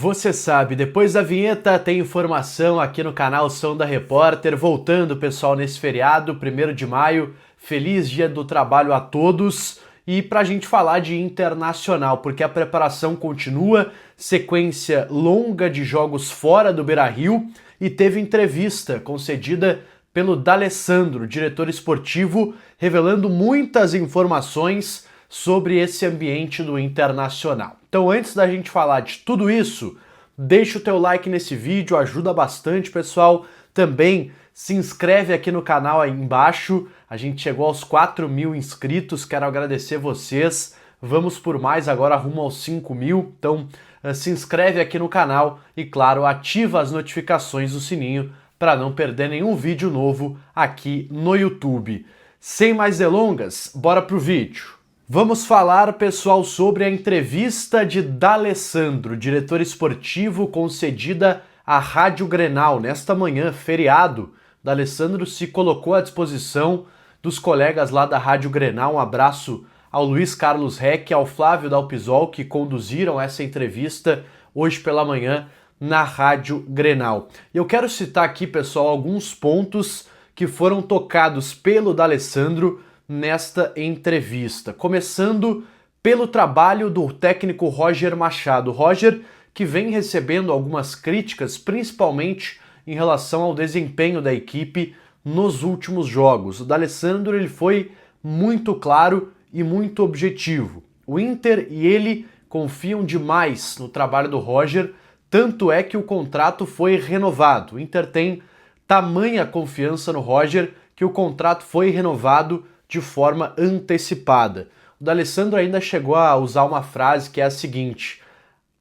Você sabe, depois da vinheta tem informação aqui no canal Som da Repórter. Voltando, pessoal, nesse feriado, 1º de maio. Feliz Dia do Trabalho a todos. E pra gente falar de Internacional, porque a preparação continua, sequência longa de jogos fora do Beira-Rio, e teve entrevista concedida pelo D'Alessandro, diretor esportivo, revelando muitas informações sobre esse ambiente do Internacional. Então, antes da gente falar de tudo isso, deixa o teu like nesse vídeo, ajuda bastante, pessoal. Também se inscreve aqui no canal aí embaixo. A gente chegou aos 4.000 inscritos, quero agradecer vocês. Vamos por mais agora, rumo aos 5.000. Então, se inscreve aqui no canal e, claro, ativa as notificações do sininho para não perder nenhum vídeo novo aqui no YouTube. Sem mais delongas, bora pro vídeo. Vamos falar, pessoal, sobre a entrevista de D'Alessandro, diretor esportivo, concedida à Rádio Grenal. Nesta manhã, feriado, D'Alessandro se colocou à disposição dos colegas lá da Rádio Grenal. Um abraço ao Luiz Carlos Reck e ao Flávio Dalpisol, que conduziram essa entrevista hoje pela manhã na Rádio Grenal. E eu quero citar aqui, pessoal, alguns pontos que foram tocados pelo D'Alessandro nesta entrevista, começando pelo trabalho do técnico Roger Machado. Roger, que vem recebendo algumas críticas, principalmente em relação ao desempenho da equipe nos últimos jogos. O D'Alessandro ele foi muito claro e muito objetivo. O Inter e ele confiam demais no trabalho do Roger, tanto é que o contrato foi renovado. O Inter tem tamanha confiança no Roger que o contrato foi renovado de forma antecipada. O D'Alessandro ainda chegou a usar uma frase que é a seguinte: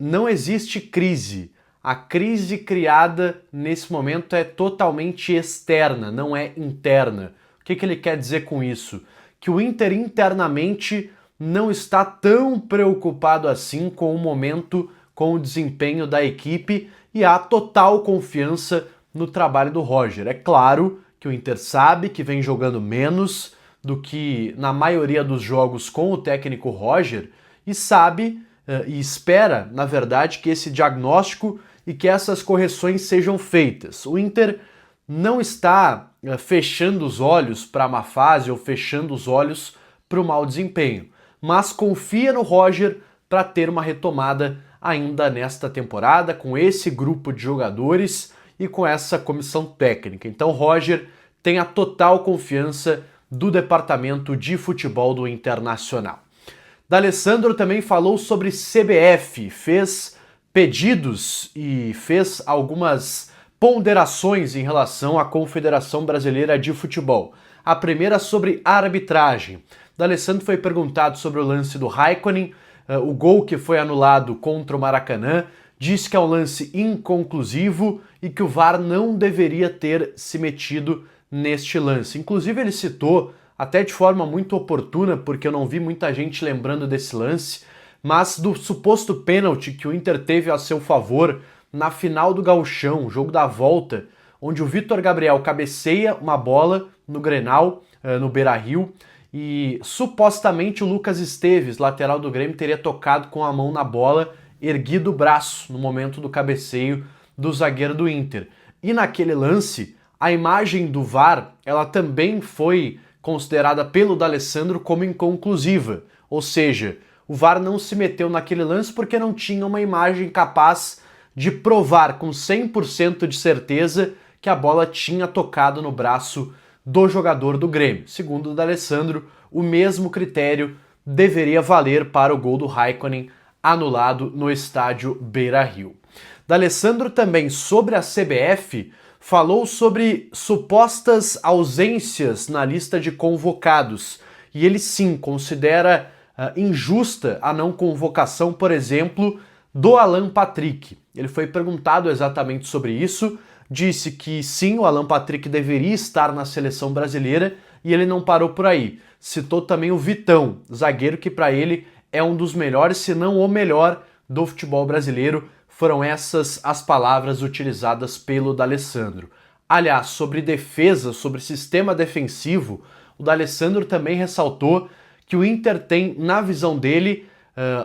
não existe crise. A crise criada nesse momento é totalmente externa, não é interna. O que ele quer dizer com isso? Que o Inter internamente não está tão preocupado assim com o momento, com o desempenho da equipe, e há total confiança no trabalho do Roger. É claro que o Inter sabe que vem jogando menos do que na maioria dos jogos com o técnico Roger, e sabe e espera, na verdade, que esse diagnóstico e que essas correções sejam feitas. O Inter não está fechando os olhos para a má fase ou fechando os olhos para o mau desempenho, mas confia no Roger para ter uma retomada ainda nesta temporada, com esse grupo de jogadores e com essa comissão técnica. Então, Roger tem a total confiança do departamento de futebol do Internacional. D'Alessandro também falou sobre CBF, fez pedidos e fez algumas ponderações em relação à Confederação Brasileira de Futebol. A primeira sobre arbitragem. D'Alessandro foi perguntado sobre o lance do Raikkonen, o gol que foi anulado contra o Maracanã, disse que é um lance inconclusivo e que o VAR não deveria ter se metido neste lance. Inclusive ele citou, até de forma muito oportuna, porque eu não vi muita gente lembrando desse lance, mas do suposto pênalti que o Inter teve a seu favor na final do Gauchão, jogo da volta, onde o Vitor Gabriel cabeceia uma bola no Grenal, no Beira-Rio, e supostamente o Lucas Esteves, lateral do Grêmio, teria tocado com a mão na bola, erguido o braço no momento do cabeceio do zagueiro do Inter. E naquele lance, a imagem do VAR, ela também foi considerada pelo D'Alessandro como inconclusiva, ou seja, o VAR não se meteu naquele lance porque não tinha uma imagem capaz de provar com 100% de certeza que a bola tinha tocado no braço do jogador do Grêmio. Segundo o D'Alessandro, o mesmo critério deveria valer para o gol do Raikkonen anulado no estádio Beira-Rio. D'Alessandro também, sobre a CBF, falou sobre supostas ausências na lista de convocados, e ele sim considera injusta a não convocação, por exemplo, do Alan Patrick. Ele foi perguntado exatamente sobre isso, disse que sim, o Alan Patrick deveria estar na seleção brasileira, e ele não parou por aí. Citou também o Vitão, zagueiro que para ele é um dos melhores, se não o melhor, do futebol brasileiro. Foram essas as palavras utilizadas pelo D'Alessandro. Aliás, sobre defesa, sobre sistema defensivo, o D'Alessandro também ressaltou que o Inter tem, na visão dele,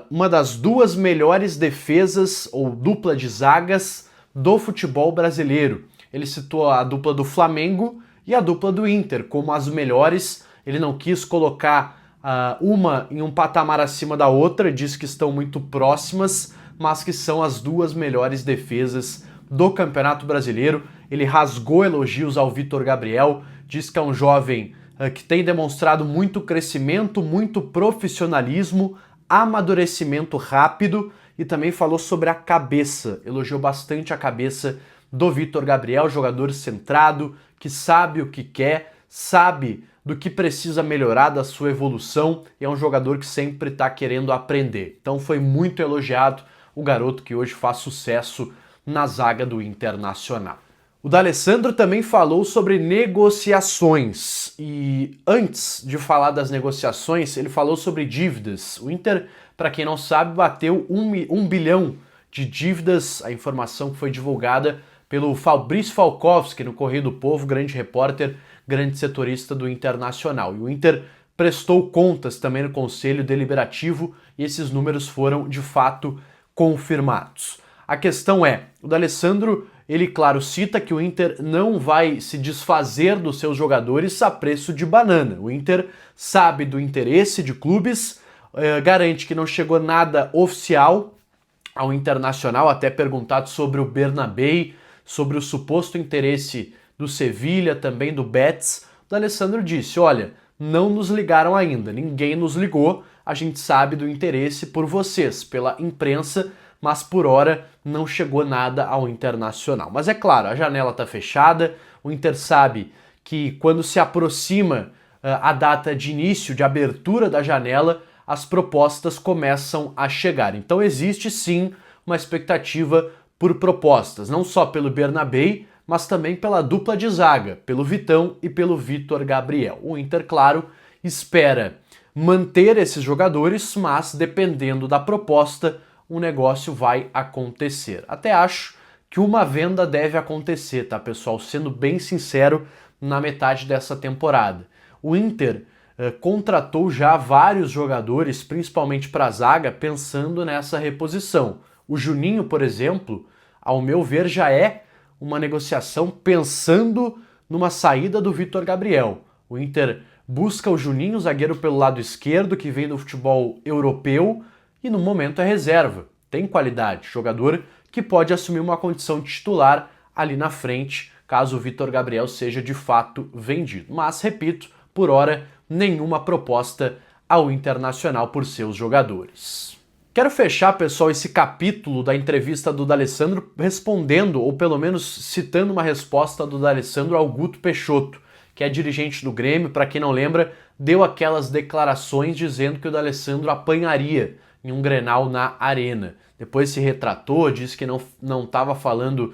uma das duas melhores defesas ou dupla de zagas do futebol brasileiro. Ele citou a dupla do Flamengo e a dupla do Inter como as melhores. Ele não quis colocar uma em um patamar acima da outra, diz que estão muito próximas, mas que são as duas melhores defesas do Campeonato Brasileiro. Ele rasgou elogios ao Vitor Gabriel, diz que é um jovem que tem demonstrado muito crescimento, muito profissionalismo, amadurecimento rápido, e também falou sobre a cabeça, elogiou bastante a cabeça do Vitor Gabriel, jogador centrado, que sabe o que quer, sabe do que precisa melhorar, da sua evolução, e é um jogador que sempre está querendo aprender. Então foi muito elogiado o garoto que hoje faz sucesso na zaga do Internacional. O D'Alessandro também falou sobre negociações, e antes de falar das negociações, ele falou sobre dívidas. O Inter, para quem não sabe, bateu 1 bilhão de dívidas, a informação que foi divulgada pelo Fabrício Falkowski no Correio do Povo, grande repórter, grande setorista do Internacional. E o Inter prestou contas também no Conselho Deliberativo e esses números foram, de fato, confirmados. A questão é, o D'Alessandro, ele, claro, cita que o Inter não vai se desfazer dos seus jogadores a preço de banana. O Inter sabe do interesse de clubes, garante que não chegou nada oficial ao Internacional, até perguntado sobre o Bernabéu, sobre o suposto interesse do Sevilha, também do Betis. O D'Alessandro disse, olha, não nos ligaram ainda, ninguém nos ligou, a gente sabe do interesse por vocês, pela imprensa, mas por hora não chegou nada ao Internacional. Mas é claro, a janela está fechada, o Inter sabe que quando se aproxima a data de início, de abertura da janela, as propostas começam a chegar. Então existe sim uma expectativa por propostas, não só pelo Bernabéu, mas também pela dupla de zaga, pelo Vitão e pelo Vitor Gabriel. O Inter, claro, espera manter esses jogadores, mas dependendo da proposta, o negócio vai acontecer. Até acho que uma venda deve acontecer, tá, pessoal? Sendo bem sincero, na metade dessa temporada. O Inter contratou já vários jogadores, principalmente para a zaga, pensando nessa reposição. O Juninho, por exemplo, ao meu ver, já é uma negociação pensando numa saída do Vitor Gabriel. O Inter busca o Juninho, zagueiro pelo lado esquerdo, que vem do futebol europeu, e no momento é reserva. Tem qualidade, jogador que pode assumir uma condição titular ali na frente, caso o Vitor Gabriel seja de fato vendido. Mas, repito, por hora, nenhuma proposta ao Internacional por seus jogadores. Quero fechar, pessoal, esse capítulo da entrevista do D'Alessandro respondendo, ou pelo menos citando uma resposta do D'Alessandro ao Guto Peixoto, que é dirigente do Grêmio, para quem não lembra, deu aquelas declarações dizendo que o D'Alessandro apanharia em um Grenal na Arena. Depois se retratou, disse que não estava falando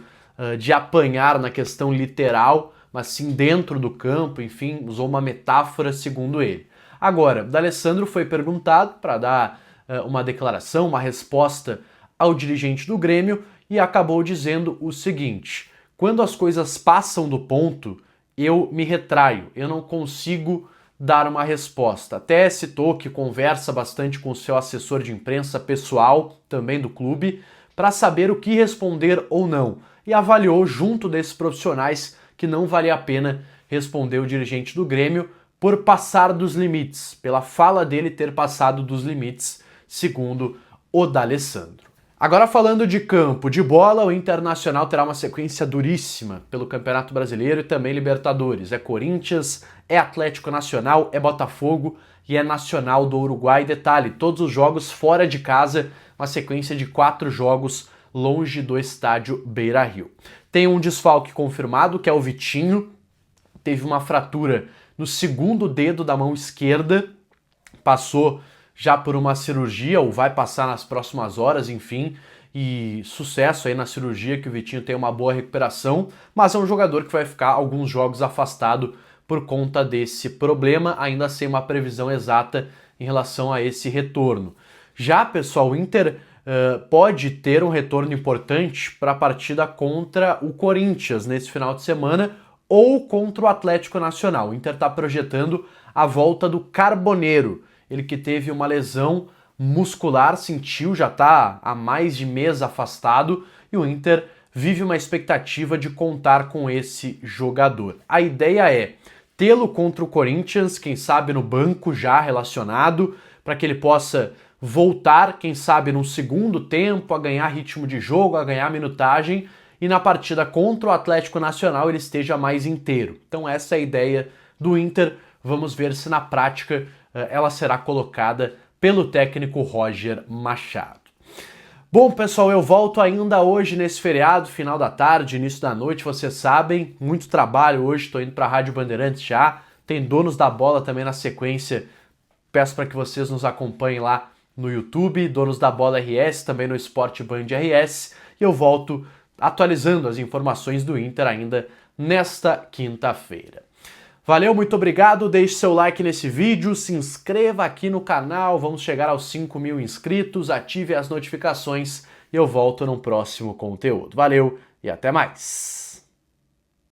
de apanhar na questão literal, mas sim dentro do campo, enfim, usou uma metáfora segundo ele. Agora, D'Alessandro foi perguntado para dar uma declaração, uma resposta ao dirigente do Grêmio e acabou dizendo o seguinte: quando as coisas passam do ponto, eu me retraio, eu não consigo dar uma resposta. Até citou que conversa bastante com o seu assessor de imprensa pessoal, também do clube, para saber o que responder ou não. E avaliou junto desses profissionais que não valia a pena responder o dirigente do Grêmio por passar dos limites, pela fala dele ter passado dos limites, segundo o D'Alessandro. Agora falando de campo, de bola, o Internacional terá uma sequência duríssima pelo Campeonato Brasileiro e também Libertadores. É Corinthians, é Atlético Nacional, é Botafogo e é Nacional do Uruguai. Detalhe, todos os jogos fora de casa, uma sequência de 4 jogos longe do estádio Beira-Rio. Tem um desfalque confirmado, que é o Vitinho, teve uma fratura no segundo dedo da mão esquerda, passou já por uma cirurgia, ou vai passar nas próximas horas, enfim, e sucesso aí na cirurgia, que o Vitinho tem uma boa recuperação, mas é um jogador que vai ficar alguns jogos afastado por conta desse problema, ainda sem uma previsão exata em relação a esse retorno. Já, pessoal, o Inter pode ter um retorno importante para a partida contra o Corinthians nesse final de semana, ou contra o Atlético Nacional. O Inter está projetando a volta do Carboneiro, ele que teve uma lesão muscular, sentiu, já está há mais de mês afastado e o Inter vive uma expectativa de contar com esse jogador. A ideia é tê-lo contra o Corinthians, quem sabe no banco já relacionado, para que ele possa voltar, quem sabe num segundo tempo, a ganhar ritmo de jogo, a ganhar minutagem, e na partida contra o Atlético Nacional ele esteja mais inteiro. Então essa é a ideia do Inter. Vamos ver se na prática ela será colocada pelo técnico Roger Machado. Bom, pessoal, eu volto ainda hoje nesse feriado, final da tarde, início da noite, vocês sabem, muito trabalho hoje, estou indo para a Rádio Bandeirantes já, tem Donos da Bola também na sequência, peço para que vocês nos acompanhem lá no YouTube, Donos da Bola RS, também no Sport Band RS, e eu volto atualizando as informações do Inter ainda nesta quinta-feira. Valeu, muito obrigado, deixe seu like nesse vídeo, se inscreva aqui no canal, vamos chegar aos 5.000 inscritos, ative as notificações e eu volto no próximo conteúdo. Valeu e até mais!